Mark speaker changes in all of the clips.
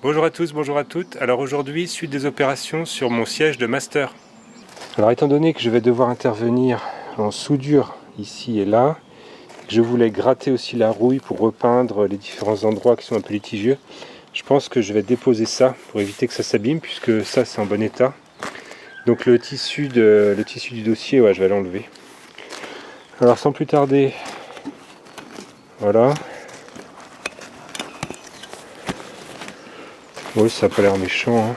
Speaker 1: Bonjour à tous, bonjour à toutes. Alors aujourd'hui, suite des opérations sur mon siège de master. Alors étant donné que je vais devoir intervenir en soudure ici et là, je voulais gratter aussi la rouille pour repeindre les différents endroits qui sont un peu litigieux. Je pense que je vais déposer ça pour éviter que ça s'abîme puisque ça c'est en bon état. Donc le tissu du dossier, ouais, je vais l'enlever. Alors sans plus tarder, voilà. Oui, ça n'a pas l'air méchant, hein.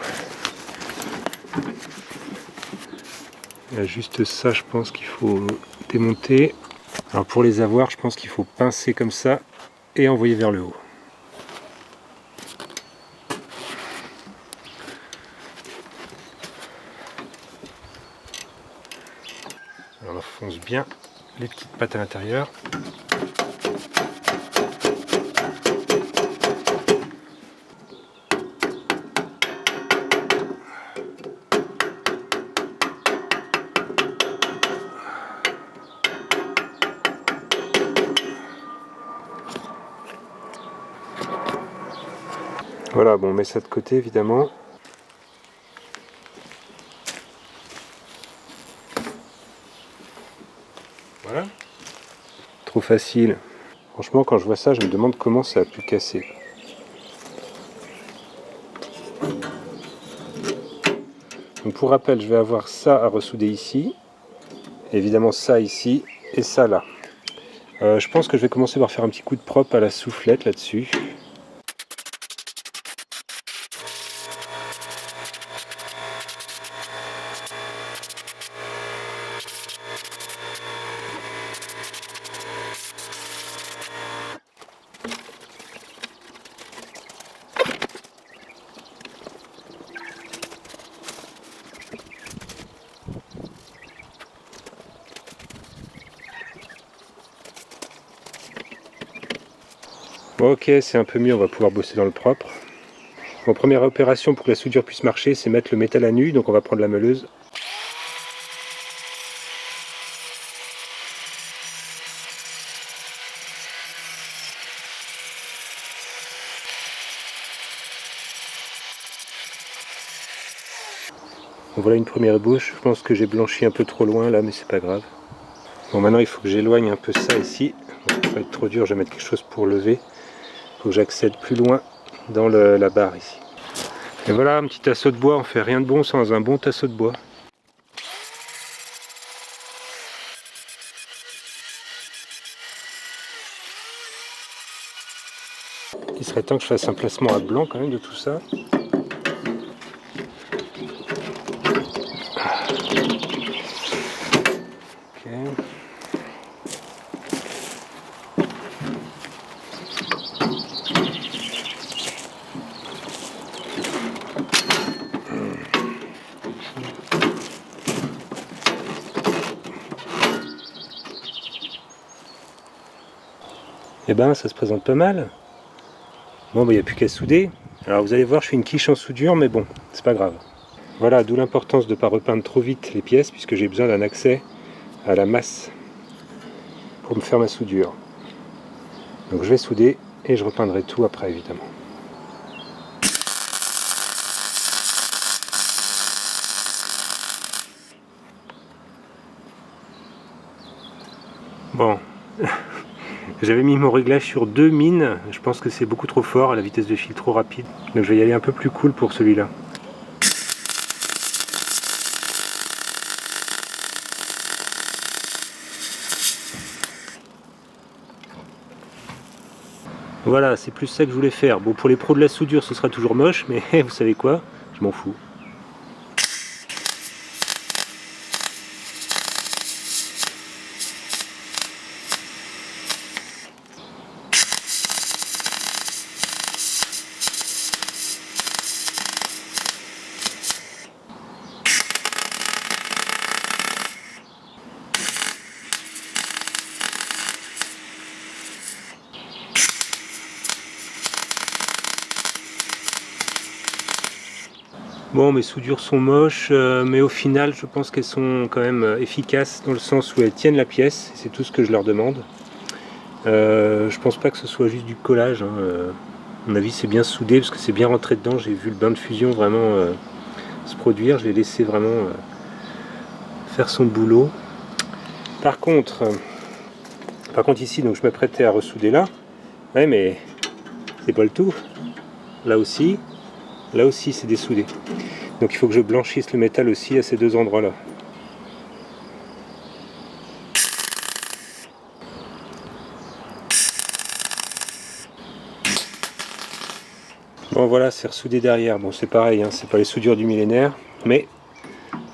Speaker 1: Il y a juste ça, je pense qu'il faut démonter. Alors pour les avoir, je pense qu'il faut pincer comme ça et envoyer vers le haut. Alors on enfonce bien les petites pattes à l'intérieur. Voilà, bon, on met ça de côté évidemment. Voilà. Trop facile. Franchement, quand je vois ça, je me demande comment ça a pu casser. Donc pour rappel, je vais avoir ça à ressouder ici. Évidemment ça ici et ça là. Je pense que je vais commencer par faire un petit coup de propre à la soufflette là-dessus. Ok, c'est un peu mieux, on va pouvoir bosser dans le propre. Bon, première opération pour que la soudure puisse marcher, c'est mettre le métal à nu, donc on va prendre la meuleuse. Bon, voilà une première ébauche, je pense que j'ai blanchi un peu trop loin là, mais c'est pas grave. Bon, maintenant il faut que j'éloigne un peu ça ici. Ça va pas être trop dur, je vais mettre quelque chose pour lever. Il faut que j'accède plus loin dans la barre ici. Et voilà, un petit tasseau de bois, on fait rien de bon sans un bon tasseau de bois. Il serait temps que je fasse un placement à blanc quand même de tout ça. Ok. Eh ben, ça se présente pas mal. Bon, il n'y a plus qu'à souder. Alors vous allez voir, je fais une quiche en soudure, mais bon, c'est pas grave. Voilà, d'où l'importance de ne pas repeindre trop vite les pièces, puisque j'ai besoin d'un accès à la masse pour me faire ma soudure. Donc je vais souder et je repeindrai tout après, évidemment. Bon, j'avais mis mon réglage sur 2 mines, je pense que c'est beaucoup trop fort, à la vitesse de fil trop rapide. Donc je vais y aller un peu plus cool pour celui-là. Voilà, c'est plus ça que je voulais faire. Bon, pour les pros de la soudure, ce sera toujours moche, mais vous savez quoi, je m'en fous. Bon, mes soudures sont moches, mais au final, je pense qu'elles sont quand même efficaces dans le sens où elles tiennent la pièce. C'est tout ce que je leur demande. Je pense pas que ce soit juste du collage, hein. mon avis c'est bien soudé parce que c'est bien rentré dedans. J'ai vu le bain de fusion vraiment se produire. Je l'ai laissé vraiment faire son boulot. Par contre ici, donc je m'apprêtais à ressouder là. Ouais, mais c'est pas le tout. Là aussi c'est dessoudé. Donc il faut que je blanchisse le métal aussi à ces deux endroits-là. Bon voilà, c'est ressoudé derrière. Bon c'est pareil, hein, c'est pas les soudures du millénaire, mais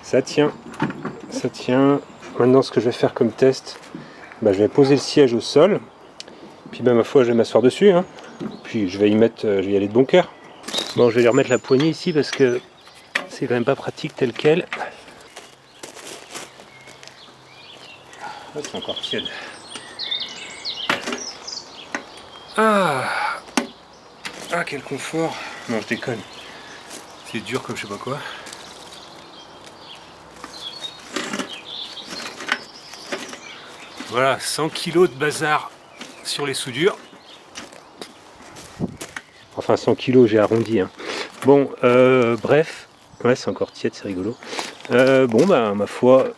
Speaker 1: ça tient. Ça tient. Maintenant ce que je vais faire comme test, je vais poser le siège au sol. Puis ma foi je vais m'asseoir dessus. Hein. Puis je vais y aller de bon cœur. Bon je vais lui remettre la poignée ici parce que c'est quand même pas pratique tel quel. Ah, c'est encore tiède. Ah, quel confort. Non, je déconne. C'est dur comme je sais pas quoi. Voilà, 100 kg de bazar sur les soudures. Enfin 100 kg, j'ai arrondi. Hein. Bon, bref. Ouais, c'est encore tiède, c'est rigolo. Ma foi,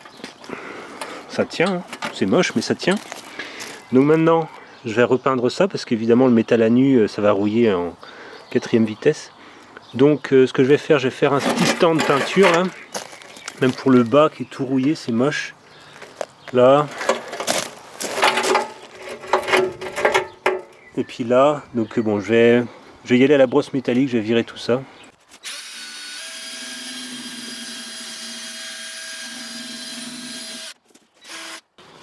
Speaker 1: ça tient. Hein. C'est moche, mais ça tient. Donc maintenant, je vais repeindre ça parce qu'évidemment le métal à nu, ça va rouiller en 4e vitesse. Donc ce que je vais faire un petit stand de peinture là. Même pour le bas qui est tout rouillé, c'est moche. Là. Et puis là, donc bon, je vais y aller à la brosse métallique, je vais virer tout ça.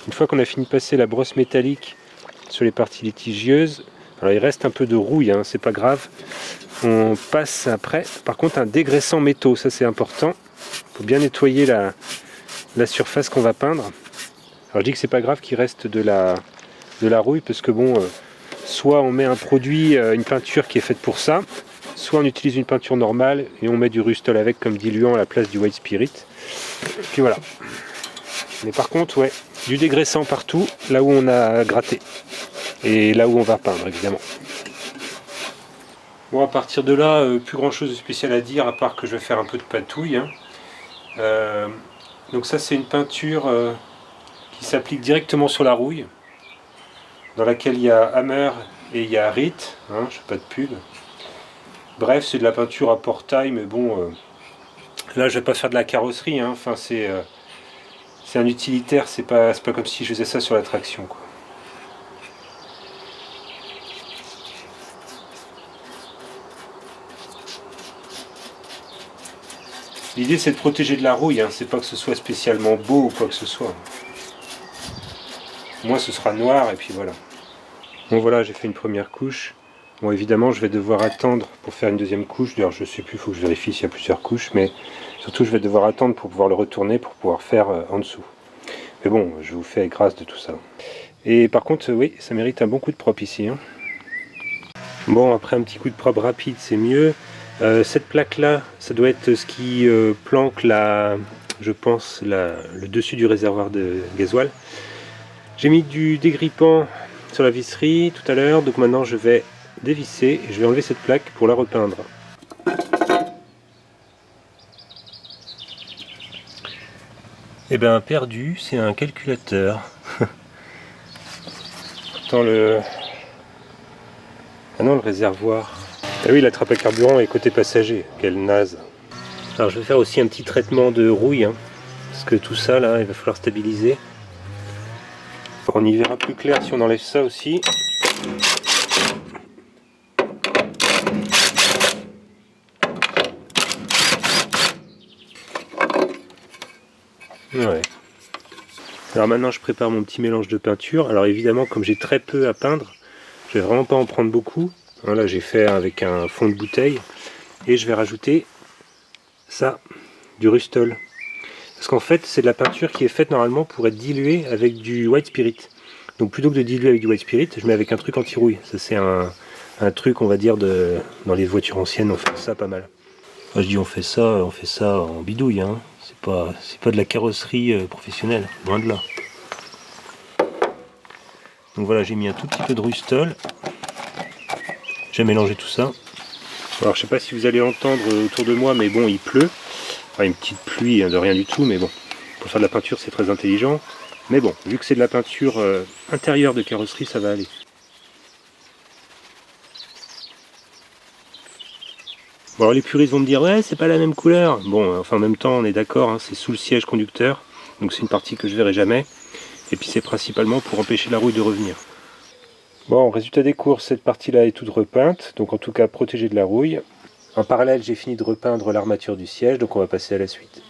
Speaker 1: Une fois qu'on a fini de passer la brosse métallique sur les parties litigieuses, alors il reste un peu de rouille, hein, c'est pas grave. On passe après, par contre, un dégraissant métaux, ça c'est important. Il faut bien nettoyer la surface qu'on va peindre. Alors je dis que c'est pas grave qu'il reste de la rouille, parce que bon, soit on met un produit, une peinture qui est faite pour ça, soit on utilise une peinture normale et on met du Rustol avec comme diluant à la place du White Spirit. Et puis voilà. Mais par contre, ouais, du dégraissant partout, là où on a gratté. Et là où on va peindre, évidemment. Bon, à partir de là, plus grand chose de spécial à dire, à part que je vais faire un peu de patouille. Hein. Donc ça, c'est une peinture qui s'applique directement sur la rouille, dans laquelle il y a Hammer et il y a Rit, hein, je fais pas de pub. Bref, c'est de la peinture à portail, mais bon, là je vais pas faire de la carrosserie, hein. Enfin c'est un utilitaire, c'est pas comme si je faisais ça sur la traction, quoi. L'idée c'est de protéger de la rouille, hein. C'est pas que ce soit spécialement beau ou quoi que ce soit. Moi ce sera noir et puis voilà. Bon voilà, j'ai fait une première couche. Bon évidemment je vais devoir attendre pour faire une deuxième couche. D'ailleurs je sais plus, il faut que je vérifie s'il y a plusieurs couches, mais surtout je vais devoir attendre pour pouvoir le retourner, pour pouvoir faire en dessous. Mais bon, je vous fais grâce de tout ça. Et par contre, oui, ça mérite un bon coup de propre ici. Hein. Bon, après un petit coup de propre rapide, c'est mieux. Cette plaque-là, ça doit être ce qui planque je pense, le dessus du réservoir de gasoil. J'ai mis du dégrippant sur la visserie tout à l'heure, donc maintenant je vais dévisser et je vais enlever cette plaque pour la repeindre. Eh bien, perdu, c'est un calculateur. Pourtant le réservoir. Ah oui, la trappe à carburant est côté passager. Quelle naze. Alors je vais faire aussi un petit traitement de rouille, hein, parce que tout ça là, il va falloir stabiliser. On y verra plus clair si on enlève ça aussi. Ouais. Alors maintenant je prépare mon petit mélange de peinture. Alors évidemment comme j'ai très peu à peindre, je vais vraiment pas en prendre beaucoup. Là j'ai fait avec un fond de bouteille. Et je vais rajouter ça, du Rustol. Parce qu'en fait c'est de la peinture qui est faite normalement pour être diluée avec du White Spirit. Donc plutôt que de diluer avec du White Spirit, je mets avec un truc anti-rouille. Ça c'est un truc on va dire dans les voitures anciennes, on fait ça pas mal. Enfin, je dis on fait ça en bidouille, hein. C'est pas de la carrosserie professionnelle, loin de là. Donc voilà, j'ai mis un tout petit peu de Rustol. déjà mélangé tout ça. Alors je sais pas si vous allez entendre autour de moi, mais bon, il pleut. Enfin, une petite pluie de rien du tout, mais bon, pour faire de la peinture c'est très intelligent. Mais bon, vu que c'est de la peinture intérieure de carrosserie, ça va aller. Bon, alors les puristes vont me dire ouais, c'est pas la même couleur. Bon, enfin en même temps on est d'accord, hein, c'est sous le siège conducteur, donc c'est une partie que je verrai jamais. Et puis c'est principalement pour empêcher la rouille de revenir. Bon, résultat des courses, cette partie-là est toute repeinte, donc en tout cas protégée de la rouille. En parallèle, j'ai fini de repeindre l'armature du siège, donc on va passer à la suite.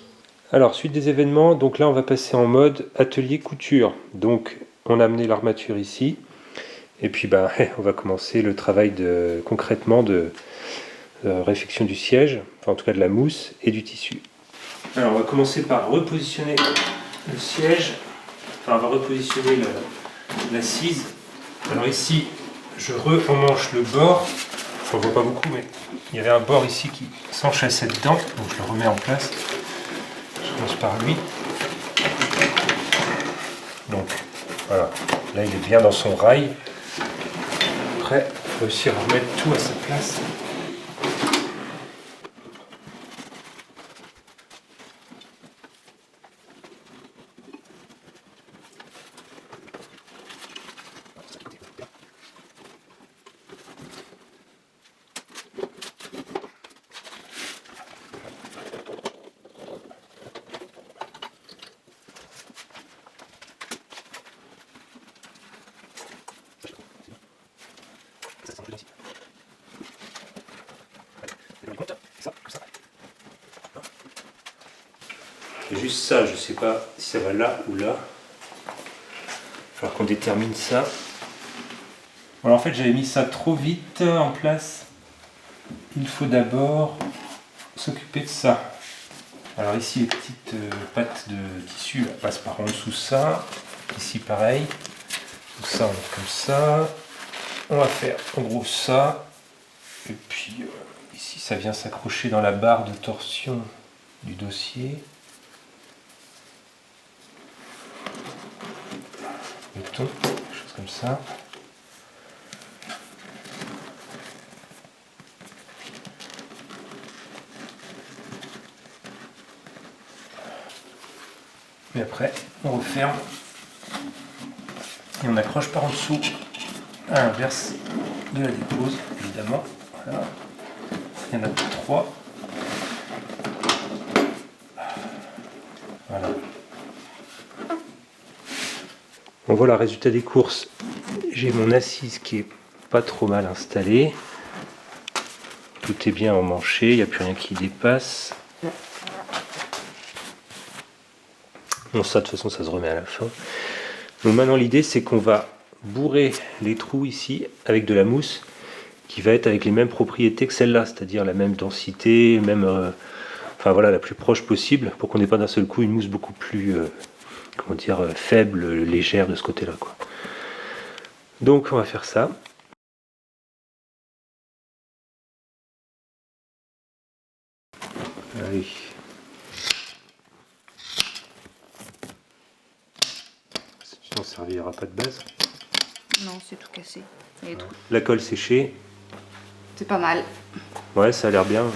Speaker 1: Alors, suite des événements, donc là on va passer en mode atelier couture. Donc on a amené l'armature ici, et puis on va commencer le travail concrètement de réfection du siège, enfin en tout cas de la mousse et du tissu. Alors on va commencer par repositionner le siège, enfin on va repositionner l'assise. Alors ici, je emmanche le bord, on ne voit pas beaucoup, mais il y avait un bord ici qui s'enchâssait dedans, donc je le remets en place. Je commence par lui. Donc voilà, là il est bien dans son rail. Après, il faut réussir à remettre tout à sa place. Juste ça, je ne sais pas si ça va là ou là. Il va falloir qu'on détermine ça. Alors en fait j'avais mis ça trop vite en place. Il faut d'abord s'occuper de ça. Alors ici les petites pattes de tissu passent par en dessous ça. Ici pareil. Donc ça on met comme ça. On va faire en gros ça. Et puis ici ça vient s'accrocher dans la barre de torsion du dossier. Mettons, quelque chose comme ça. Et après, on referme et on accroche par en dessous à l'inverse de la dépose, évidemment. Voilà. Il y en a 3. Voilà. Bon voilà, résultat des courses. J'ai mon assise qui est pas trop mal installée. Tout est bien emmanché, il n'y a plus rien qui dépasse. Bon ça de toute façon ça se remet à la fin. Donc maintenant l'idée c'est qu'on va bourrer les trous ici avec de la mousse qui va être avec les mêmes propriétés que celle-là, c'est-à-dire la même densité, même enfin voilà, la plus proche possible pour qu'on n'ait pas d'un seul coup une mousse beaucoup plus comment dire faible, légère de ce côté-là quoi. Donc on va faire ça. Allez. Sinon ça ne servira pas de base.
Speaker 2: Non, c'est tout cassé.
Speaker 1: La colle séchée.
Speaker 2: C'est pas mal.
Speaker 1: Ouais, ça a l'air bien. Ouais.